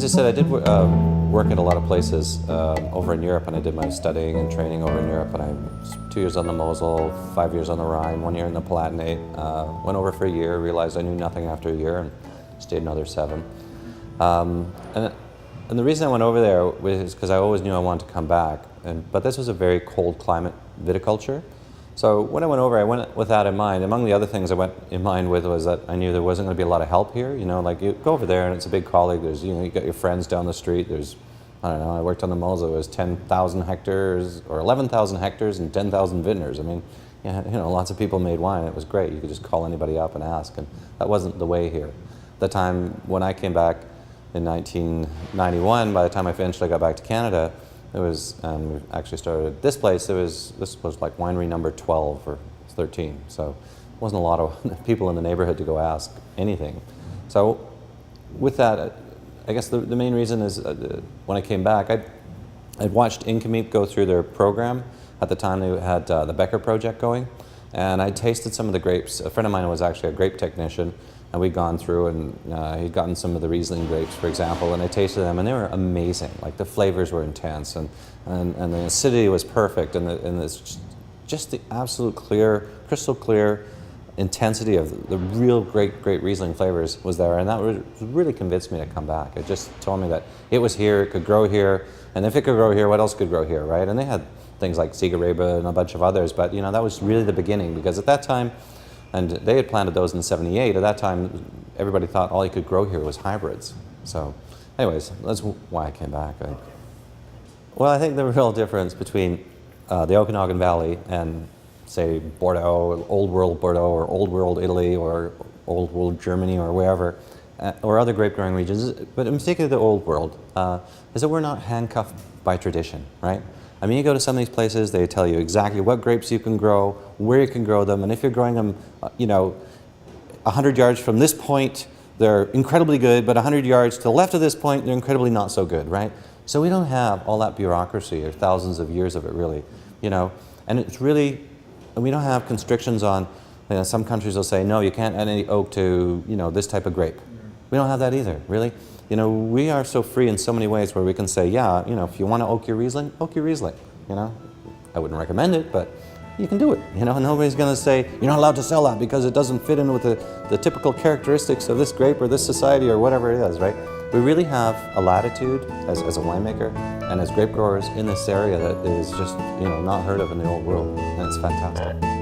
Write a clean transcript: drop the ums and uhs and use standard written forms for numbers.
as I said, I did work at a lot of places over in Europe, and I did my studying and training over in Europe. And I was 2 years on the Mosel, 5 years on the Rhine, 1 year in the Palatinate. Went over for a year, realized I knew nothing after a year, and stayed another 7. And the reason I went over there was because I always knew I wanted to come back. But this was a very cold climate viticulture. So when I went over, I went with that in mind. Among the other things I went in mind with was that I knew there wasn't going to be a lot of help here. You know, like you go over there and it's a big colleague. There's, you know, you got your friends down the street. There's, I don't know, I worked on the Mosel. It was 10,000 hectares or 11,000 hectares and 10,000 vintners. I mean, yeah, you know, lots of people made wine. It was great. You could just call anybody up and ask. And that wasn't the way here. At the time when I came back in 1991, by the time I eventually got back to Canada, it was, we actually started this place. This was like winery number 12 or 13. So it wasn't a lot of people in the neighborhood to go ask anything. So with that, I guess the main reason is when I came back, I'd watched Incommeep go through their program. At the time they had the Becker project going, and I tasted some of the grapes. A friend of mine was actually a grape technician, and we'd gone through and he'd gotten some of the Riesling grapes, for example, and I tasted them, and they were amazing. Like the flavors were intense, and the acidity was perfect, and just the absolute clear, crystal clear intensity of the real great Riesling flavors was there, and that really convinced me to come back. It just told me that it was here, it could grow here, and if it could grow here, what else could grow here, right? And they had things like Sigareba and a bunch of others, but you know, that was really the beginning, because at that time, and they had planted those in '78. At that time, everybody thought all you could grow here was hybrids. So anyways, that's why I came back. Well, I think the real difference between the Okanagan Valley and, say, Bordeaux, Old World Bordeaux, or Old World Italy, or Old World Germany, or wherever, or other grape growing regions, but in particular the Old World, is that we're not handcuffed by tradition, right? I mean, you go to some of these places, they tell you exactly what grapes you can grow, where you can grow them, and if you're growing them, you know, 100 yards from this point, they're incredibly good, but 100 yards to the left of this point, they're incredibly not so good, right? So we don't have all that bureaucracy or thousands of years of it, really, you know, and it's really, and we don't have constrictions on, you know, some countries will say, no, you can't add any oak to, you know, this type of grape. We don't have that either, really. You know, we are so free in so many ways where we can say, yeah, you know, if you want to oak your Riesling, you know. I wouldn't recommend it, but you can do it, you know. Nobody's going to say, you're not allowed to sell that because it doesn't fit in with the typical characteristics of this grape or this society or whatever it is, right? We really have a latitude as a winemaker and as grape growers in this area that is just, you know, not heard of in the Old World, and it's fantastic.